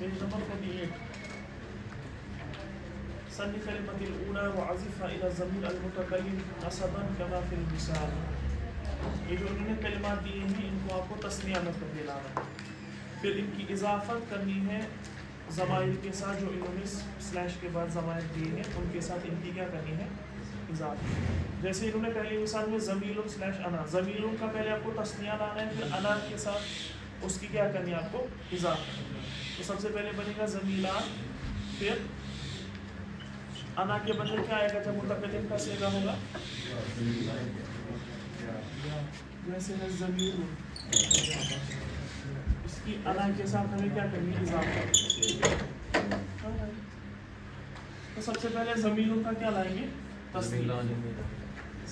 Page number 48. صنف كلمة الأولى وعزفها إلى الضمير المتكلم نصبا كما في المثال. یہ جو انہوں نے کلمات دیے ہیں ان کو آپ کو تسنیہ میں تبدیل لانا ہے. پھر ان کی اضافت کرنی ہے ضمائر کے ساتھ جو انہوں نے سلیش کے بعد ضمائر دیے ہیں ان کے ساتھ ان کی کیا کرنی ہے اضافت. جیسے انہوں نے پہلی مثال میں ضمیر سلیش انا، ضمیر کا پہلے آپ کو تسنیہ لانا ہے، پھر انا کے ساتھ اس کی کیا کرنی ہے آپ کو اضافت. تو سب سے پہلے بنے گا ضمیران، پھر انا کے بدلے کیا آئے گا جب متکلم کا صیغہ ہوگا، جیسے ہے ضمیر، اس کی انا کے ساتھ ہمیں کیا کرنی ہے اضافت. تو سب سے پہلے ضمیر کا کیا لائیں گے تسنیہ،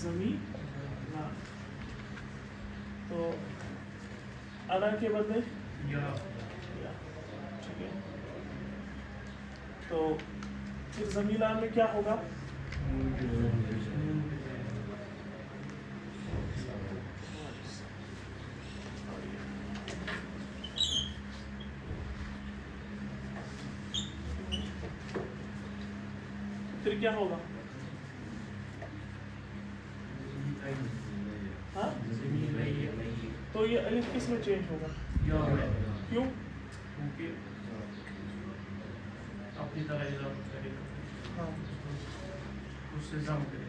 ضمیر. تو انا کے بدلے ٹھیک ہے. تو پھر ضمیران میں کیا ہوگا، پھر کیا ہوگا، ہاں تو یہ الف کس میں چینج ہوگا، کیوں، اپنی طرح اضافت کرے گا، ہاں اس سے ضم کرے گا.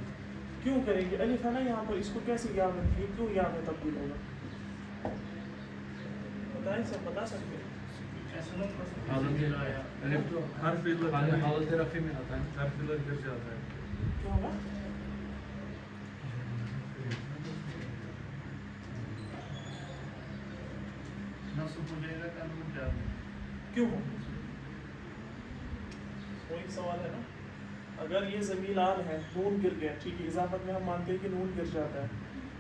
کیوں کریں گے، الف ہے نا یہاں پر، اس کو کیسے یاد رکھیے، کیوں یاد میں تبدیل ہوگا، بتائیں سب بتا سکتے ہیں. حرف حالت رفع میں آتا ہے، حرف گر جاتا ہے. کیا ہوگا، نصب ہو جائے گا کہ نون جاتا ہے. کیوں ہو، کوئی سوال ہے نا. اگر یہ ضمیران ہے نون گر گیا، ٹھیک ہے، اضافت میں ہم مانتے ہیں کہ نون گر جاتا ہے.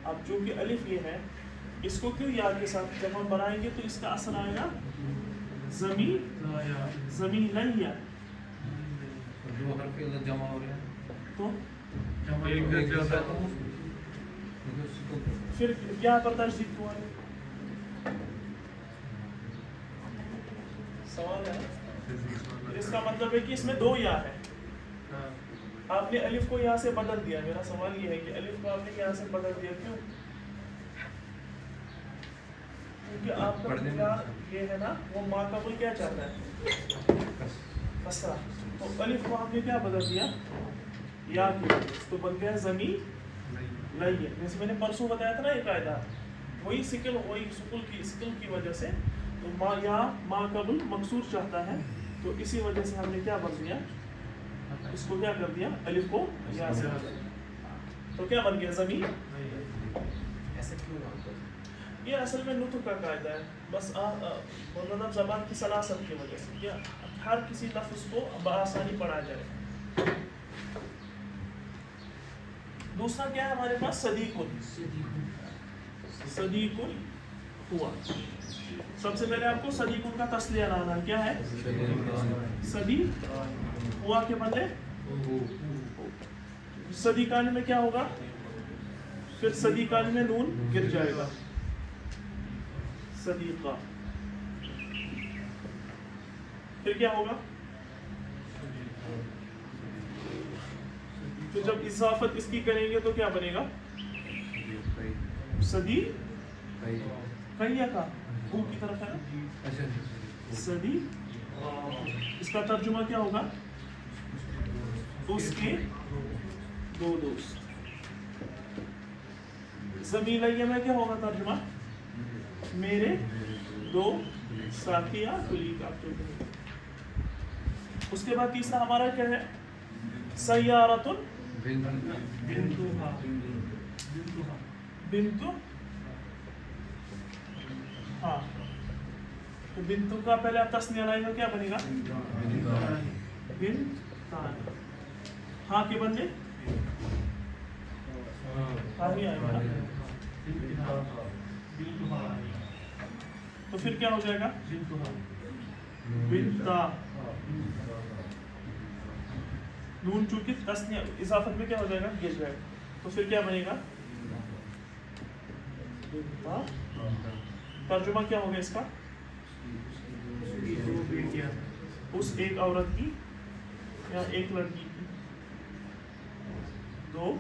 اب جو کہ الف یہ ہے اس کو کیوں یا کے ساتھ جب ہم بنائیں گے تو اس کا اثر آئے گا زمین یا جو حرف جمع ہو رہے ہیں تو ایک گر جاتا ہے. پھر کیا پر تشدید ہوا ہے، سوال ہے. اس کا مطلب ہے کہ اس میں دو یا ہے. آپ نے الف کو یہاں سے بدل دیا. میرا سوال یہ ہے کہ الف کو آپ نے یہاں سے بدل دیا کیوں، کیونکہ آپ کا یا یہ ہے نا وہ ما قبل کیا چاہتا ہے کسرہ. تو الف کو آپ نے کیا بدل دیا یا کی، تو بن گیا زمین لئی. جیسے میں نے پرسوں بتایا تھا نا ایک قاعدہ، وہی سکل وہی سکل کی وجہ سے تو ما یا ما قبل مکسور چاہتا ہے، تو اسی وجہ سے ہم نے کیا بن دیا، اس کو کیا کر دیا الف کو یا سے، تو کیا بن گیا زمین. ایسا کیوں نہ ہوتا ہے؟ یہ اصل میں نطق کا قاعدہ ہے، بس مطلب زبان کی سلاست کی وجہ سے کیا ہر کسی لفظ کو بآسانی پڑھا جائے. دوسرا کیا ہے ہمارے پاس صدیق ہوا. سب سے پہلے آپ کو صدیق کا تسلیہ لانا ہے، کیا ہے صدیق ہوا کے بدلے صدیقان میں کیا ہوگا، پھر صدیقان میں نون گر جائے گا صدیقہ. پھر کیا ہوگا، پھر جب اضافت اس کی کریں گے تو کیا بنے گا صدیق کیا کا بو کی طرف ہے نا صدیق. اس کا ترجمہ کیا ہوگا، اس کے دو دوست. زمیلیہ میں کیا ہوگا ترجمہ، میرے دو ساتھی یا کلیگ. اس کے بعد تیسرا ہمارا کیا ہے سیارۃ بنت، ہاں تو بنتو کا پہلے آپ تسنیہ لائیں گے، کیا بنے گا بنتان. ہاں کے بندے ہاں ہی آئے گا، تو پھر کیا ہو جائے گا بنتا. نون چونکہ تسنیہ اضافت میں کیا ہو جائے گا گر جائے گا، تو پھر کیا بنے گا بنتا. ترجمہ کیا ہوگا اس کا، اس ایک عورت کی یا ایک لڑکی کی؟ 2.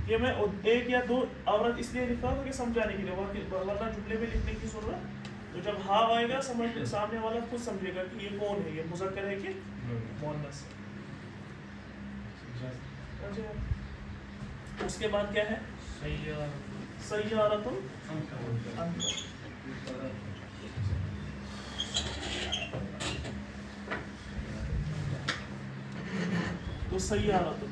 یہ میں ایک یا 2 عورت اس لیے لکھا ہوں کہ سمجھانے کے لیے، ورنہ جملے میں لکھنے کی ضرورت. تو جب ہاں آئے گا سمجھ سامنے والا خود سمجھے گا کہ یہ کون ہے، یہ مذکر ہے کہ مؤنث ہے. اس کے بعد کیا ہے؟ سیارۃ انت. تو سیارۃ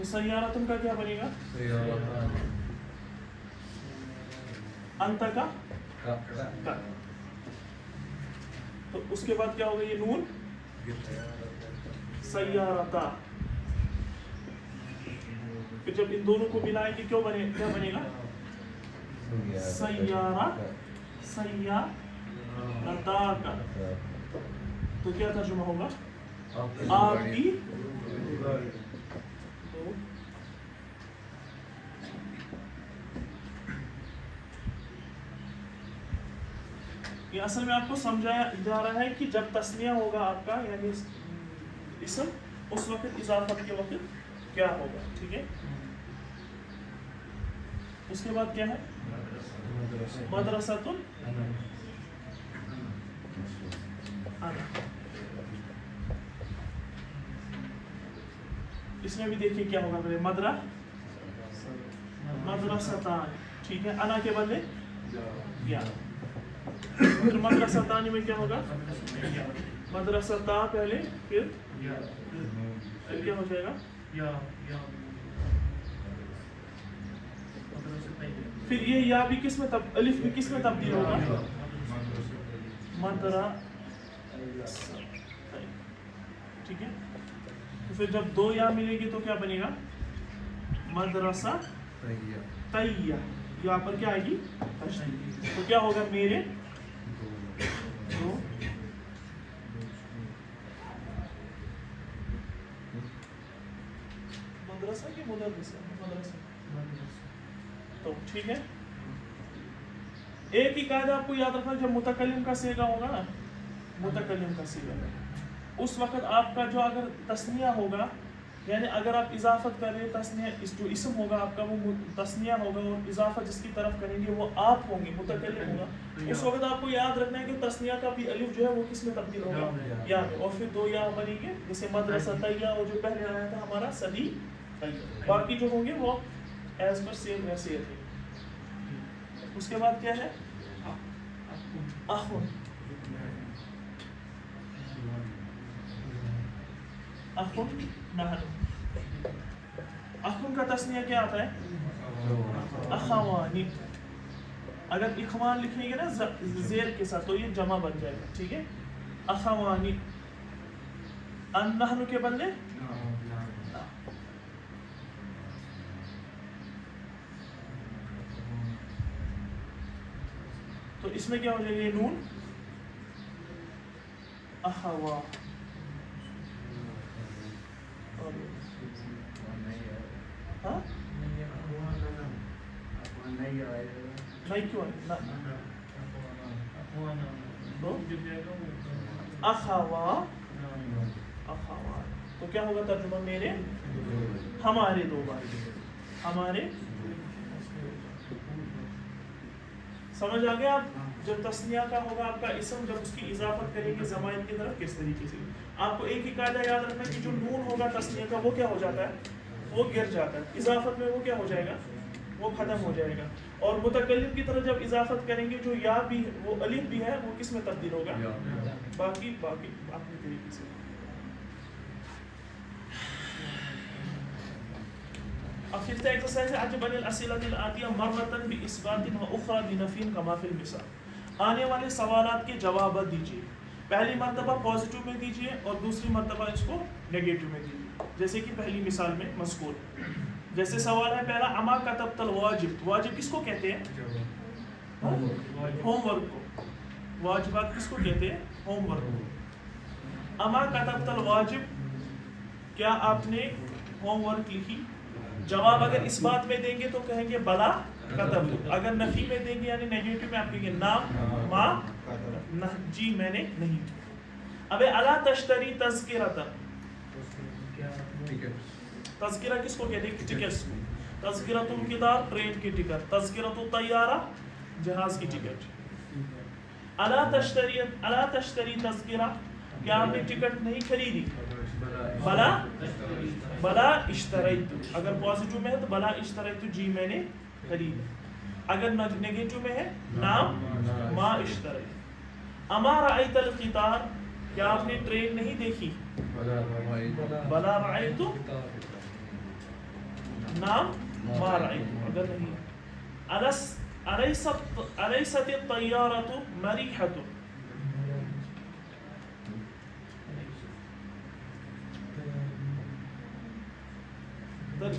سیارتن کا کیا بنے گا؟ انت کا کا. تو اس کے بعد کیا ہوگا؟ یہ نون سیارتا. پھر جب ان دونوں کو ملائیں گے کیا بنے گا؟ سیارہ سیارتا کا. تو کیا ترجمہ ہوگا؟ آپ کی. یہ اصل میں آپ کو سمجھایا جا رہا ہے کہ جب تسنیہ ہوگا آپ کا یعنی اسم، اس وقت اضافت کے وقت کیا ہوگا. ٹھیک ہے. اس کے بعد کیا ہے؟ مدرسۃ انا. اس میں بھی دیکھیے کیا ہوگا میرے مدرستان. ٹھیک ہے. انا کے بدلے یا. پھر مدرستان میں کیا ہوگا؟ مدرستا پہلے پھر کیا ہو جائے گا؟ پھر یہ یا بھی کس میں الف بھی کس میں تبدیل ہوگا؟ مدرا. ٹھیک ہے. پھر جب 2 یا ملے گی تو کیا بنے گا؟ مدرسہ طیہ. یہاں پر کیا آئے گی؟ تو کیا ہوگا؟ میرے 2 مدرسہ کی مدرسہ. تو ٹھیک ہے. ایک ہی قاعدہ آپ کو یاد رکھنا، جب متکلم کا صیغہ ہوگا نا، متکلم کا صیغہ، اس وقت آپ کا جو اگر تثنیہ ہوگا، یعنی اگر آپ اضافت کر رہے تثنیہ، جو اسم ہوگا آپ کا وہ تثنیہ ہوگا اور اضافت جس کی طرف کریں گے وہ آپ ہوں گے، متکلم ہوگا. اس وقت آپ کو یاد رکھنا ہے کہ تثنیہ کا بھی الف جو ہے وہ کس میں تبدیل ہوگا؟ یا میں. اور پھر 2 یا بنیں گے، جیسے مدرسہ طیہ، اور جو پہلے آیا تھا ہمارا صدی. باقی جو ہوں گے وہ ایز پر سیم ویسے ہے. اس کے بعد کیا ہے؟ اخن. اخن نحن. اخن کا تسنیہ کیا آتا ہے؟ اخوانی. اگر اخوان لکھیں گے نا زیر کے ساتھ تو یہ جمع بن جائے گا. ٹھیک ہے. اخوانی. النحن کے بدلے تو اس میں کیا ہو جائے گا؟ یہ نون اخوا. ہاں نہیں کیوں اخوا. اخوا تو کیا ہوگا ترجمہ؟ میرے، ہمارے 2 بار. ہمارے. سمجھ آ گیا آپ؟ جب تسنیہ کا ہوگا آپ کا اسم، جب اس کی اضافت کریں گے ضمائر کی طرف کس طریقے سے. آپ کو ایک ہی قاعدہ یاد رکھنا کہ جو نون ہوگا تسنیہ کا وہ کیا ہو جاتا ہے؟ وہ گر جاتا ہے. اضافت میں وہ کیا ہو جائے گا؟ وہ ختم ہو جائے گا. اور متکلم کی طرف جب اضافت کریں گے جو یا بھی وہ الف بھی ہے وہ کس میں تبدیل ہوگا؟ باقی اپنے طریقے سے. اب 5th ایکسرسائز ہے عجب الاسئلۃ الآتیہ مرۃ باثبات واخرى بنفی کما فی المثال. آنے والے سوالات کے جوابات دیجیے. پہلی مرتبہ پازیٹیو میں دیجیے اور دوسری مرتبہ اس کو نیگیٹو میں دیجیے، جیسے کہ پہلی مثال میں مذکور. جیسے سوال ہے پہلا، اما کتبت الواجب. واجب کس کو کہتے ہیں؟ ہوم ورک کو. واجبات کس کو کہتے ہیں؟ ہوم ورک کو. اما کتبت الواجب، کیا آپ نے ہوم ورک لکھی؟ جواب اگر اس بات میں دیں گے تو کہیں گے بلا کتبت، اگر نفی میں دیں گے یعنی نیگیٹو میں آپ کہیں گے نعم ما جی میں نے نہیں. اب الا تشتری تذکرۃ، تذکرہ کس کو کہتے ہیں؟ ٹکٹس کو. تذکرۃ القطار ٹرین کی ٹکٹ، تذکرۃ الطیارہ جہاز کی ٹکٹ. الا تشتری تذکرہ، کیا آپ نے ٹکٹ نہیں خریدی؟ بلا اشتریت، اگر پازیٹو میں ہے تو بلا اشتریت جی میں نے خریدا. اگر نیگیٹو میں ہے نعم ما اشتریت. اما رأیت القطار، کیا آپ نے ٹرین نہیں دیکھی؟ بلا رأیت نعم ما رأیت، اگر نہیں. الیست الطیارۃ مریحۃ،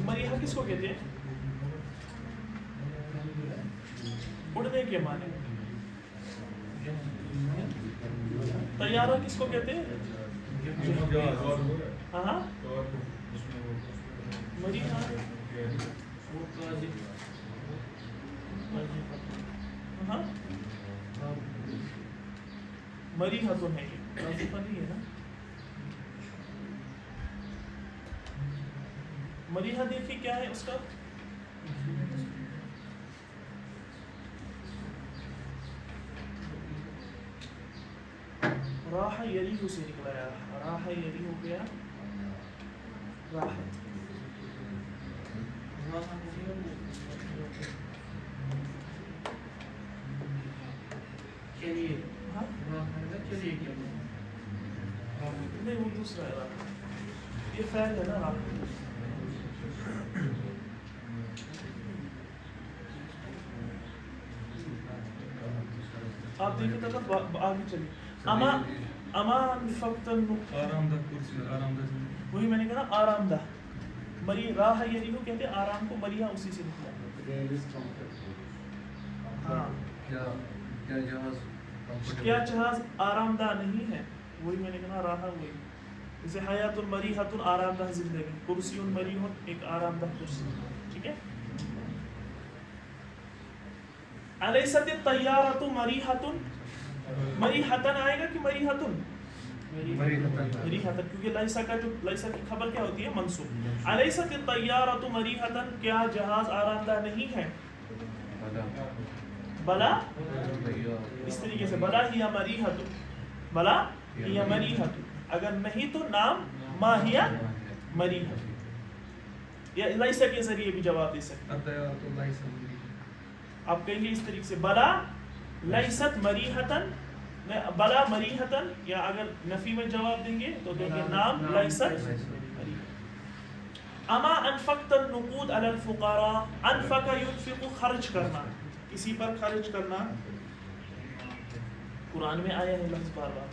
مریحہ کس کو کہتے ہیں؟ اڑنے کے معنی. طیارہ کس کو کہتے ہیں؟ ہاں مریحہ ہاں مریحہ تو ہے، یہ وظیفہ نہیں ہے نا. مریحہ دیکھیے کیا ہے اس کا، راح یریح سے نکلا ہے، راح یریح ہو گیا راحت. نہیں وہ دوسرا ہے راحت، یہ فعل ہے نا راحت. آپ دیکھیں تو آگے چلیے. اما انفقت آرام دہ کرسی، آرام دہ زندگی. وہی میں نے کہا نا آرام دہ. مری راہ یریح کہتے ہیں آرام کو، مریحہ اسی سے نکلا. ہاں کیا جہاز آرام دہ نہیں ہے، وہی میں نے کہا راہ وہی. جیسے حیات مریحۃ آرام دہ زندگی، کرسی مریح ایک آرام دہ کرسی. ٹھیک ہے. الیست الطیارۃ مریحۃ، مریحۃن آئے گا کہ مریحۃن؟ مریحۃن، کیونکہ لیسا کا جو لیسا کی خبر کیا ہوتی ہے؟ منصوب. الیست الطیارۃ مریحۃن، کیا جہاز آرام دہ نہیں ہے؟ بلا، اس طریقے سے بلا ہی مریحۃ، بلا ہی مریحۃ. اگر نہیں تو نام ما ہی مریحۃ، یا لیسا کے ذریعے بھی جواب دے سکتے. آپ کہیں گے اس طریقے سے بلا لیست مریحۃن، بلا مریحۃن، یا اگر نفی میں جواب دیں گے تو کہیں گے نام لیست مریحۃ. اما انفقت النقود علی الفقراء، انفق ينفق خرچ کرنا، کسی پر خرچ کرنا. قرآن میں آیا ہے لفظ بار بار.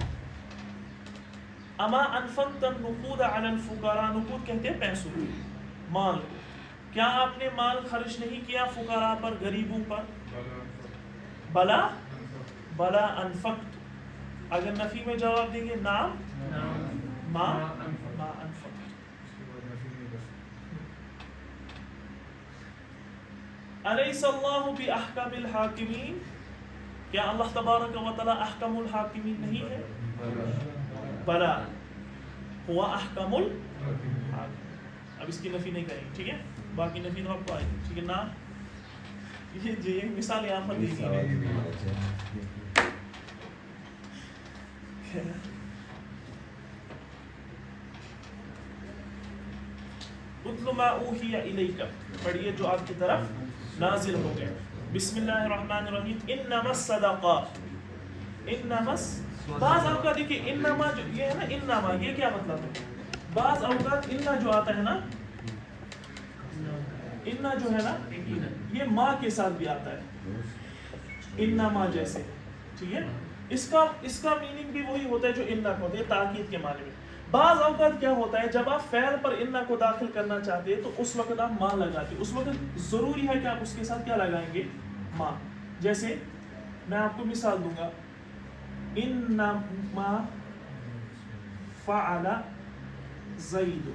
اما انفقت النقود علی الفقراء، نقود کہتے ہیں پیسوں، مال کو. کیا آپ نے مال خرچ نہیں کیا فقراء پر، غریبوں پر؟ بلا بلا انفقت. اگر نفی میں جواب دیں گے نام ما انفقت. الیس اللہ باحکم الحاکمین، کیا اللہ تبارک و تعالی احکم الحاکمین نہیں ہے؟ بلا هو احکم الحاکمین. اب اس کی نفی نہیں کریں گے. ٹھیک ہے، باقی نفی تو آپ کو آئے گی. ٹھیک ہے. نام یہ مثال یہاں پر دی گئی ہے. اتل ما اوحی الیک، پڑھیے جو آپ کی طرف نازل ہو گئے. بسم اللہ الرحمن الرحیم. انما الصدقات، انما، بعض اوقات دیکھیے انما جو یہ ہے نا، انما یہ کیا مطلب ہے؟ بعض اوقات اننا جو آتا ہے نا، اننا جو ہے نا یہ ماں کے ساتھ بھی آتا ہے، انما جیسے. ٹھیک ہے، اس کا میننگ بھی وہی ہوتا ہے جو اننا کو ہوتا ہے، تاکید کے معنی میں. بعض اوقات کیا ہوتا ہے جب آپ فعل پر اننا کو داخل کرنا چاہتے ہیں تو اس وقت آپ ماں لگاتے ہیں. اس وقت ضروری ہے کہ آپ اس کے ساتھ کیا لگائیں گے؟ ماں. جیسے میں آپ کو مثال دوں گا، انما فعل زید،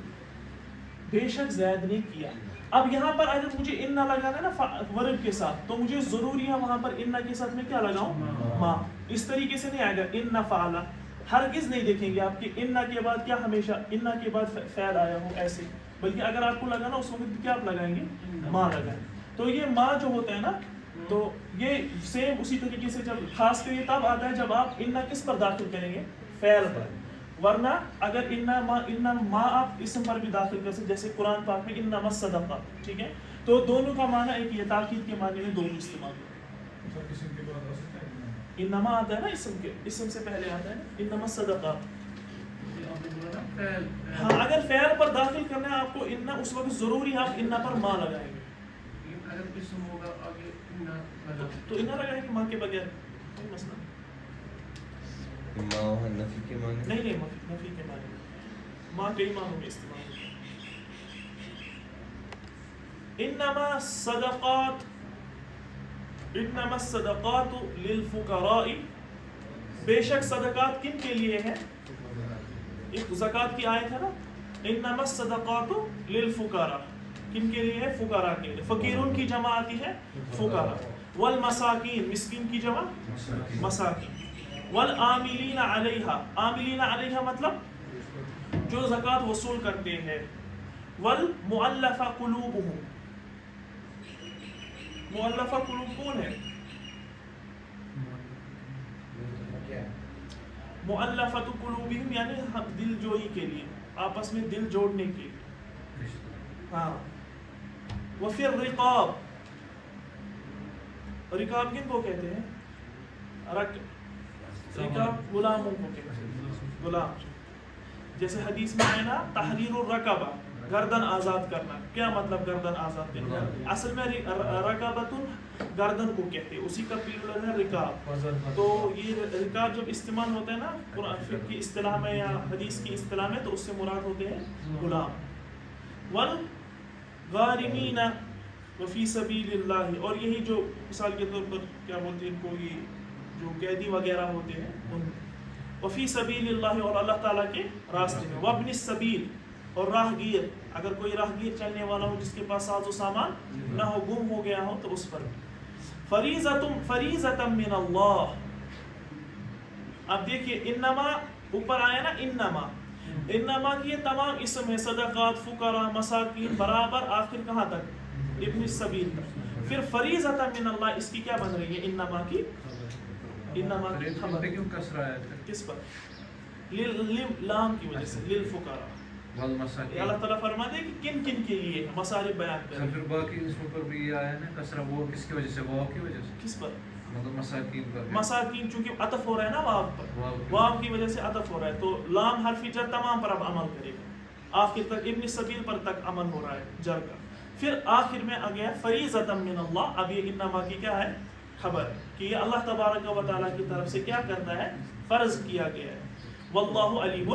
بے شک زید نے کیا. اب یہاں پر اگر مجھے اننا لگانا ہے نا ورب کے ساتھ تو مجھے ضروری ہے وہاں پر اننا کے ساتھ میں کیا لگاؤں؟ ما. اس طریقے سے نہیں آئے گا ان فعل. ہرگز نہیں دیکھیں گے آپ کہ اننا کے بعد کیا ہمیشہ اننا کے بعد فعل آیا ہو ایسے، بلکہ اگر آپ کو لگانا اس وقت کیا آپ لگائیں گے؟ ما لگائیں. تو یہ ما جو ہوتا ہے نا تو یہ سیم اسی طریقے سے جب خاص کر یہ تب آتا ہے جب آپ اننا کس پر داخل کریں گے؟ فعل پر. ورنہ اگر اننا ما آپ اسم پر بھی داخل کر سکتے، جیسے قرآن پاک میں انما الصدقہ، ٹھیک ہے، تو دونوں کا معنی ایک ہی ہے، تاکید کے معنی میں دونوں استعمال ہوتے ہیں. انما آتا ہے نا اسم سے پہلے آتا ہے نا انما الصدقہ. ہاں اگر فعل پر داخل کرنا ہے آپ کو اننا، اس وقت ضروری ہے آپ اننا پر ما لگائیں گے. اگر اسم ہوگا آگے تو اننا لگائیں گے ما کے بغیر، کوئی مسئلہ نہیں. ما نفی کے معنی نہیں نفی کے معنی ما کئی معنوں میں استعمال ہوتا ہے. انما الصدقات للفقراء، بے شک صدقات کن کے لیے ہے؟ ایک زکوٰۃ کی آیت ہے نا، انما الصدقات للفقراء، کن کے لیے ہے؟ فقراء کے لیے. فقیرون کی جمع آتی ہے فقراء، والمساکین مسکین کی جمع مساکین، والعاملین علیہا، عاملین علیہا مطلب جو زکوٰۃ وصول کرتے ہیں، والمؤلفہ قلوبہم، مؤلفہ قلوب کون ہے؟ مؤلفۃ قلوبہم یعنی دل جوئی کے لیے، آپس میں دل جوڑنے کے لیے. ہاں. وفی الرقاب، رقاب کن کو کہتے ہیں؟ رقاب غلاموں کو کہتے ہیں، غلام. جیسے حدیث میں آئے نا تحریر الرقبہ، گردن آزاد کرنا. کیا مطلب گردن آزاد کرنا؟ اصل میں رقبۃ گردن کو کہتے ہیں، اسی کا پلورل ہے رقاب. تو یہ رقاب جب استعمال ہوتا ہے نا قرآن فقہ کی اصطلاح میں یا حدیث کی اصطلاح میں، تو اس سے مراد ہوتے ہیں غلام. والغارمین وفی سبیل اللہ، اور یہی جو مثال کے طور پر کیا بولتے ہیں ان کو، یہ جو قیدی وغیرہ ہوتے ہیں ان، وفی سبیل اللہ اور اللہ تعالیٰ کے راستے میں، وابن السبیل اور راہ گیر، اگر کوئی راہ گیر چلنے والا ہو جس کے پاس ساز و سامان نہ ہو، گم ہو گیا ہو، تو اس پر فریضۃ من اللہ. اب دیکھیے انما اوپر آیا نا انما کی یہ تمام اسم ہے، صدقات، فقراء، مساکین برابر، آخر کہاں تک؟ ابن السبیل تک. پھر فریضۃ من اللہ اس کی کیا بن رہی ہے؟ انما کی خبر. کیوں کسرہ ہے؟ کس پر؟ لام کی وجہ سے، للفقراء. اللہ تعالیٰ فرماتے ہیں کہ کن کن کے لیے مصارف بیان کریں. پھر باقی اس پر بھی یہ آیا نا کسرہ، وہ کس کی وجہ سے؟ واو کی وجہ سے. کس پر؟ مطلب مساکین پر. مساکین چونکہ عطف ہو رہا ہے نا واو پر، واو کی وجہ سے عطف ہو رہا ہے، تو لام حرف جر تمام پر اب عمل کرے گا. آخر تک ابن سبیل پر تک عمل ہو رہا ہے جر کا. پھر آخر میں آ گیا فریضۃ من اللہ. اب یہ انما کی کیا ہے؟ خبر، کہ یہ اللہ تبارک و تعالیٰ کی طرف سے کیا کرنا ہے؟ فرض کیا گیا ہے. واللہ علیم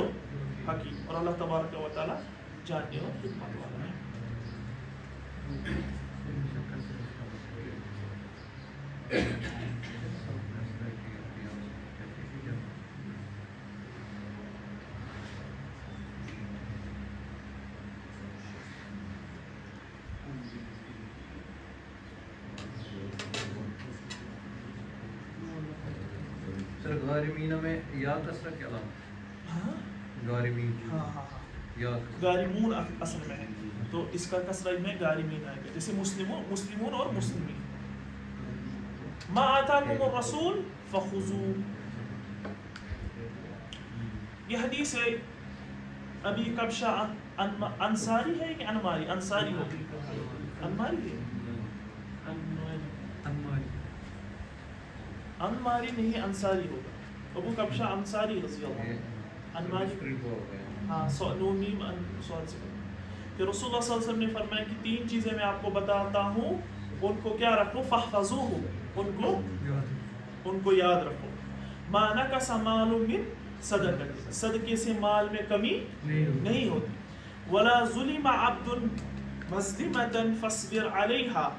حکیم، اور اللہ تبارک و تعالیٰ جاننے اور حکمت والا ہے. سر غارمین میں یا کسرہ کیا علامت؟ غارمین یا غارمون اصل میں ہے، تو اس کا کسرہ میں غارمین آئے گا، جیسے مسلمون اور مسلمین. ما آتاکم الرسول فخذوہ. یہ حدیث ہے ابی کبشہ انصاری ہے کہ انماری؟ انصاری ہوگی، انماری ہے، انماری نہیں انصاری ہوگا. ابو کبشہ انصاری رضی اللہ عنہ، انماری ہاں نون میم سوال سے. کہ رسول اللہ صلی اللہ علیہ وسلم نے فرمایا کہ 3 چیزیں میں آپ کو بتاتا ہوں، ان کو کیا رکھو؟ فاحفظوہ، ان کو یاد رکھو. ما نقص مال من صدقہ، صدقے سے مال میں کمی نہیں ہوتی. ولا ظلم عبد مظلمۃ فاصبر علیہا،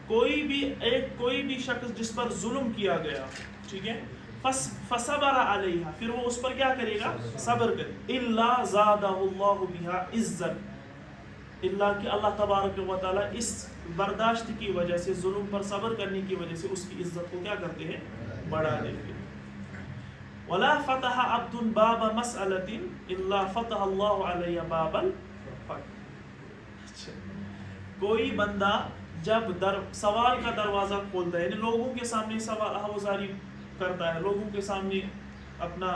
کوئی بھی شخص جس پر ظلم کیا گیا، ٹھیک ہے، فصبر علیہا، پھر وہ اس پر کیا کرے گا؟ صبر کرے. الا زادہ اللہ بہا عزت، اللہ کہ اللہ تبارک و تعالیٰ اس برداشت کی وجہ سے، ظلم پر صبر کرنے کی وجہ سے اس کی عزت کو کیا کرتے ہیں؟ بڑھا دیتے ہیں. وَلَا فَتَحَ عَبْدٌ بَابَ مَسْأَلَةٍ إِلَّا فَتَحَ اللَّهُ عَلَيْهِ بَابَ الْفَقْرِ. کوئی بندہ جب سوال کا دروازہ کھولتا ہے، یعنی لوگوں کے سامنے سوال آوازاری کرتا ہے، لوگوں کے سامنے اپنا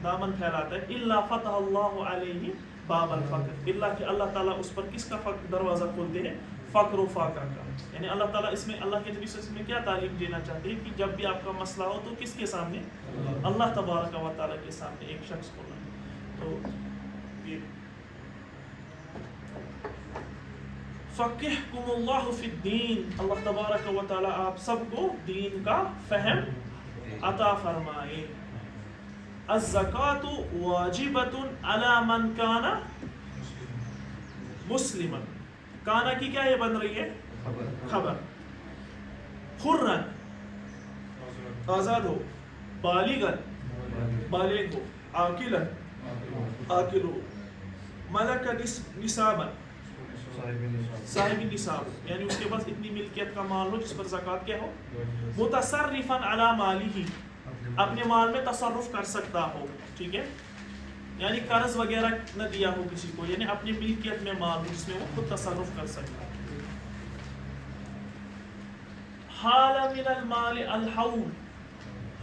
دامن پھیلاتا ہے، إِلَّا فَتَحَ اللَّهُ عَلَيْهِ باب الفقر، اللہ کہ اللہ تعالیٰ اس پر کس کا دروازہ کھولتے ہیں؟ فقر و فاقہ کا. یعنی اللہ تعالیٰ اس میں، اللہ کے نبی صلی اللہ علیہ وسلم میں کیا تعلیم دینا چاہتے ہیں کہ جب بھی آپ کا مسئلہ ہو تو کس کے سامنے؟ اللہ تبارک و تعالیٰ کے سامنے ایک شخص کو لانا. تو یہ فقہکم اللہ فی الدین، اللہ تبارک و تعالیٰ آپ سب کو دین کا فہم عطا فرمائے. الزکاۃ واجبۃ علی من کان مسلما، کانا کی کیا یہ بن رہی ہے؟ خبر. حرن آزاد ہو، بالغن بالغ ہو، عاقلن عاقل ہو، ملک نصابا صاحب نصاب، یعنی اس کے پاس اتنی ملکیت کا مال ہو جس پر زکوٰۃ کیا ہو، متصرفا علی مالہ، اپنے مال میں تصرف کر سکتا ہو. ٹھیک ہے، یعنی قرض وغیرہ نہ دیا ہو کسی کو، یعنی اپنی ملکیت میں مال ہو جس میں وہ خود تصرف کر سکتا ہے. حال من المال الحول،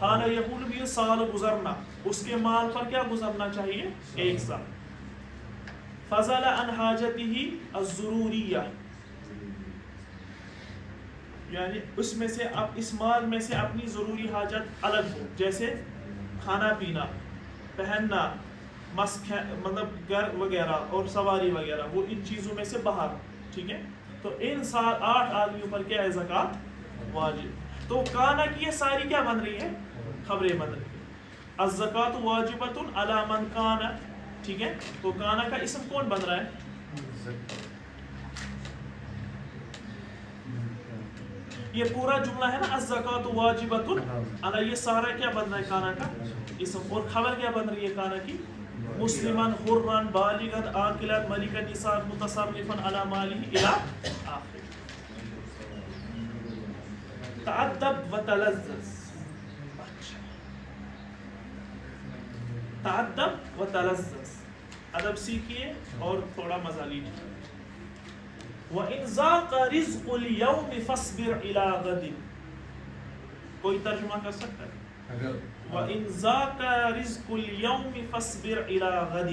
حال یحول بھی سال گزرنا، اس کے مال پر کیا گزرنا چاہیے؟ ایک سال. فضل عن حاجتہ الضروریہ، یعنی اس میں سے اب اس مال میں سے اپنی ضروری حاجت الگ ہو، جیسے کھانا پینا، پہننا، مسک، مطلب گھر وغیرہ اور سواری وغیرہ، وہ ان چیزوں میں سے باہر. ٹھیک ہے، تو ان 8 آدمیوں پر کیا ہے؟ زکوٰۃ واجب. تو کانا کی یہ ساری کیا بن رہی ہے؟ خبریں بن رہی ہیں. الزکاۃ واجبۃ علی من کان، ٹھیک ہے، تو کانا کا اسم کون بن رہا ہے؟ یہ پورا جملہ ہے نا، الزکاۃ واجبۃ علی، یہ سارا کیا بن رہا ہے؟ کانا کا اسم. اور خبر کیا بن رہی ہے کانا کی؟ مسلمان، حران، بالغا، عاقلا، ملکا نصاب، متصرفا علی مالہ الی آخر. تعدب و تلذذ، تعدب و تلذذ، ادب سیکھیے اور تھوڑا مزہ لیجیے. وَإِنْ ذَاقَ رِزْقُ الْيَوْمِ فَاصْبِرْ إِلَىٰ غَدٍ، کوئی ترجمہ کر سکتا ہے؟ وَإِنْ ذَاقَ رِزْقُ الْيَوْمِ فَاصْبِرْ إِلَىٰ غَدٍ،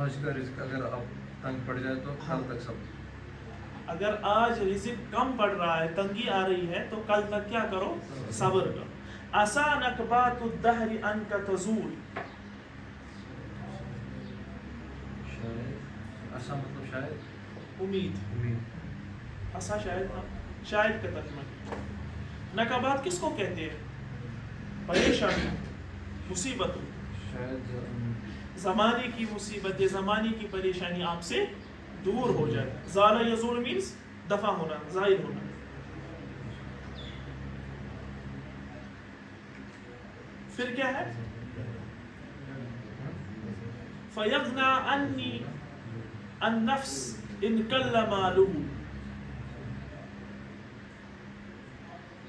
آج کا رزق اگر آپ تنگ پڑ جائے تو کل تک صبر. اگر آج رزق کم پڑ رہا ہے، تنگی آ رہی ہے، تو کل تک کیا کرو؟ صبر کرو. عَسَىٰ نَكْبَاتُ الدَّهْرِ عَنْكَ تَزُولُ، ایسا مطلب شاید امید، ایسا شاید کا ترجمہ. نقبات کس کو کہتے ہیں؟ پریشانی، مصیبت، زمانے کی مصیبت، زمانے کی پریشانی آپ سے دور ہو جائے. زال یزول مینس دفع ہونا، زائد ہونا. پھر کیا ہے؟ فَيَغْنَى عَنِّي النَّفْسِ ان کل مالہ،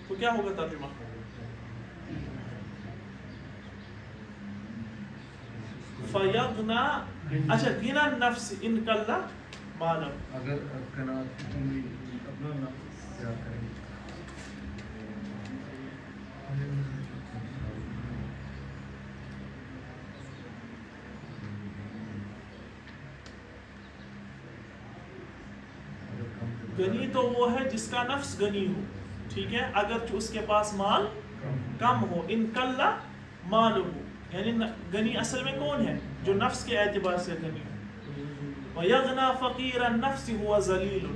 تو کیا ہوگا ترجمہ؟ فیغنا، اچھا، غنى النفس ان کل مالہ، اگر قناعت اپنا نفس کیا کریں. غنی تو وہ ہے جس کا نفس غنی ہو. ٹھیک ہے، اگر اس کے پاس مال کم ہو. ان کل مال ہو، یعنی غنی اصل میں کون ہے؟ جو نفس کے اعتبار سے غنی ہو. وَيَغْنَى فَقِيرَ النَّفْسِ هُوَ ذَلِيلٌ،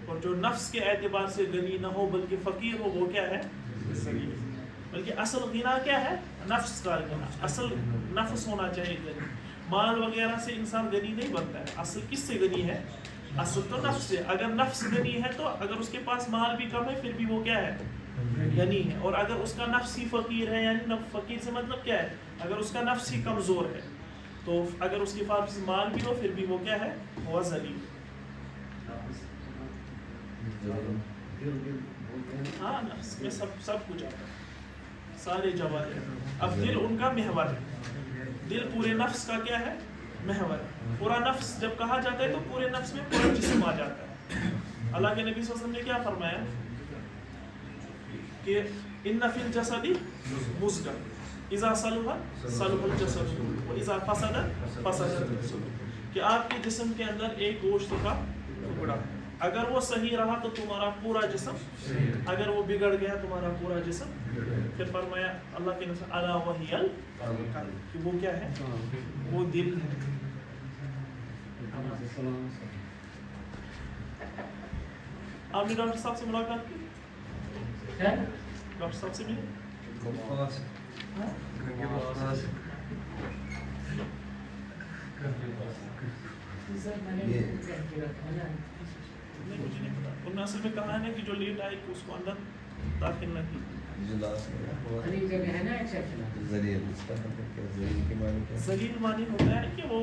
اور جو نفس کے اعتبار سے غنی نہ ہو بلکہ فقیر ہو، وہ کیا ہے؟ ذلیل. بلکہ اصل غنا کیا ہے؟ نفس کا غنا. اصل نفس ہونا چاہیے غنی. مال وغیرہ سے انسان غنی نہیں بنتا ہے. اصل کس سے غنی ہے؟ اصل تو نفس سے. اگر نفس غنی ہے تو اگر اس کے پاس مال بھی کم ہے پھر بھی وہ کیا ہے؟ غنی ہے. اور اگر اس کا نفس ہی فقیر ہے، یعنی فقیر سے مطلب کیا ہے؟ اگر اس کا نفس ہی کمزور ہے تو اگر اس کے پاس مال بھی ہو پھر بھی وہ کیا ہے؟ وہ ذلیل. ہاں نفس میں سب کچھ آتا ہے, سارے جواہر. اب دل ان کا محور ہے, دل پورے نفس کا کیا ہے؟ محور ہے. پورا نفس جب کہا جاتا ہے تو پورے نفس میں پورا جسم آ جاتا ہے. اللہ کے نبی صلی اللہ علیہ وسلم نے کیا فرمایا کہ ان فی الجسد مضغۃ اذا صلح صلح الجسد واذا فسد فسد الجسد, کہ آپ کے جسم کے اندر ایک گوشت کا ٹکڑا اگر وہ صحیح رہا تو تمہارا پورا جسم, اگر وہ بگڑ گیا تمہارا پورا جسم. پھر فرمایا اللہ کے نبی الا وہی القلب, کہ وہ کیا ہے؟ وہ دل ہے. آپ نے ڈاکٹر صاحب سے ملاقات کی؟ ڈاکٹر صاحب سے ملے؟ نہیں, مجھے نہیں پتا. ان میں اصل میں کہا ہے کہ جو لیٹ آئے کہ اس کو اندر داخل نہ کی. ذلیل معنی ہوتا ہے کہ وہ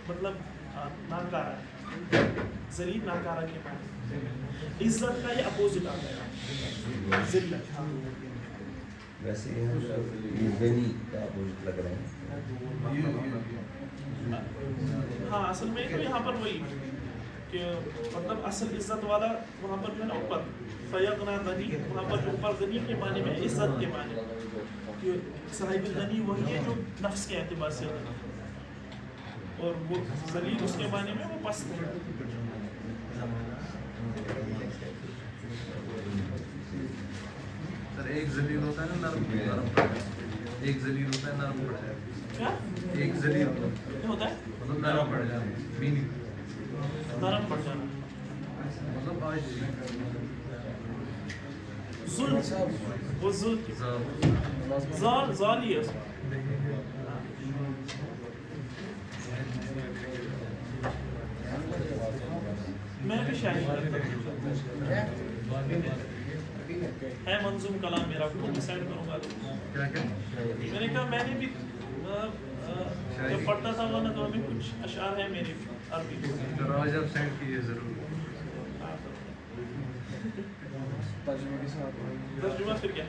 مطلب ناکارہ ہے. ذلیل ناکارہ کے معنی. عزت کا یہ اپوزٹ آتا ہے ذلت. ویسے یہ غنی کا اپوزٹ لگ رہا ہے. ہاں اصل میں تو یہاں پر وہی کہ مطلب اصل عزت والا وہاں پر جو ہے نا اوپر فیغنا غنی, وہاں پر جو اوپر غنی کے معنی میں عزت کے معنی کہ صاحب غنی وہی ہے جو نفس کے اعتبار سے غنی, اور وہ ذلیل اس کے معنی میں وہ پست ہے. سر ایک ذلیل ہوتا ہے نا نرم پڑ جائے, ایک ذلیل ہوتا ہے نرم پڑ جائے. کیا ایک ذلیل ہوتا ہے؟ مطلب نرم پڑ جائے, نرم پڑ جانا. مطلب آج ظلم, وہ ظلم ظالی ہے. میں بھی شاعری کرتا ہے منظوم کلام میرا کو ڈیسائڈ کروں گا. میں نے کہا میں نے بھی جب پڑھتا تھا وہ نا تو ہمیں کچھ اشعار ہیں میرے بھی عربی. آج آپ سینڈ کیجیے ضرور. ترجمہ پھر کیا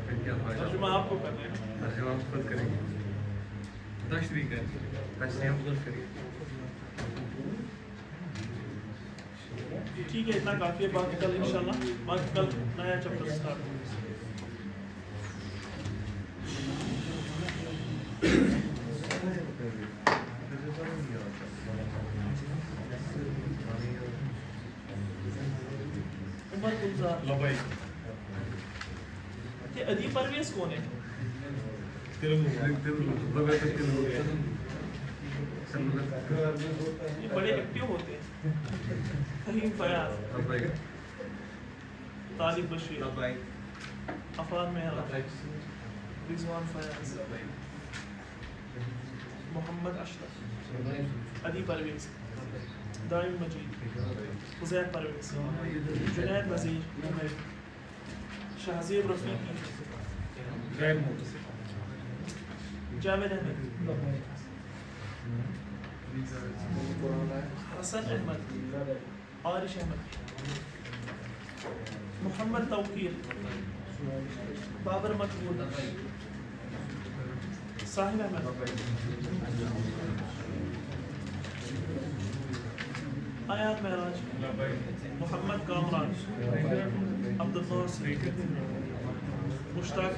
ترجمہ آپ کو کرنا ہے. ترجمہ ہم خود کریں گے. تشریح کریں, تشریح ہم خود کریں. ٹھیک ہے, اتنا کافی ہے. باقی کل انشاءاللہ باقی کل نیا چیپٹر اسٹارٹ ہوگا. عمر گلزار یہ ادیب پرویز کون ہے؟ یہ بڑے ایکٹیو ہوتے ہیں. فہیم فیاض, طالب بشیر, عفان مہرا, رضوان فیاض, محمد اشرف, ادیب پرویز, دائم مجید, حزین پرویز, جنید وزیر, شہزیب رفیقی, جاوید احمد, حسن احمد, عارش احمد, محمد توقیر, بابر مقبول, ساحل احمد, آیات معراج, محمد کامران, عبد الناصر, مشتاق